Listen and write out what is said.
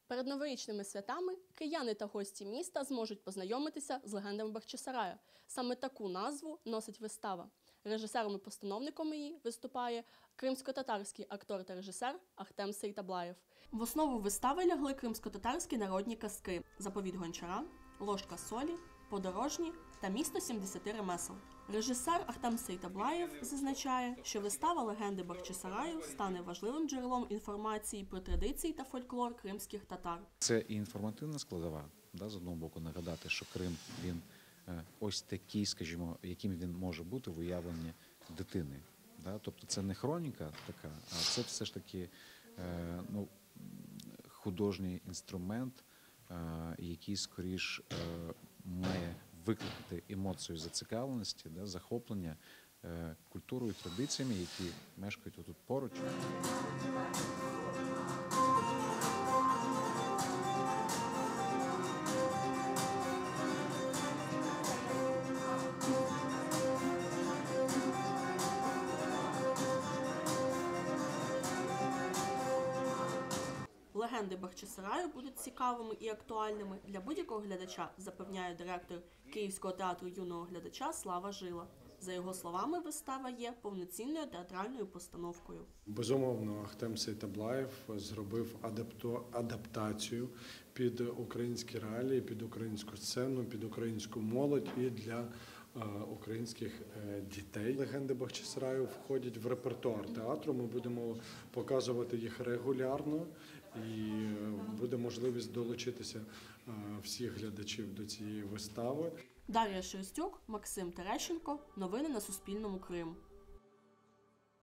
Перед новорічними святами кияни та гості міста зможуть познайомитися з легендами Бахчисараю. Саме таку назву носить вистава. Режисером і постановником її виступає кримсько-татарський актор та режисер Ахтем Сейтаблаєв. В основу вистави лягли кримсько-татарські народні казки «Заповіт Гончара», «Ложка солі», «Подорожні» та «Місто 70 ремесел». Режисер Ахтем Сейтаблаєв зазначає, що вистава «Легенди Бахчисараю» стане важливим джерелом інформації про традиції та фольклор кримських татар. Це і інформативна складова, з одного боку нагадати, що Крим, він ось такий, скажімо, яким він може бути в уявленні дитини. Тобто це не хроніка така, а це все ж таки художній інструмент, який скоріш має викликати емоцію зацікавленості, захоплення культурою, традиціями, які мешкають тут поруч. Легенди Бахчисараю будуть цікавими і актуальними для будь-якого глядача, запевняє директор Київського театру юного глядача Слава Жила. За його словами, вистава є повноцінною театральною постановкою. Безумовно, Ахтем Сейтаблаєв зробив адаптацію під українські реалії, під українську сцену, під українську молодь і для українських дітей. Легенди Бахчисараю входять в репертуар театру. Ми будемо показувати їх регулярно і буде можливість долучитися всіх глядачів до цієї вистави. Дар'я Шерстюк, Максим Терещенко. Новини на Суспільному. Крим.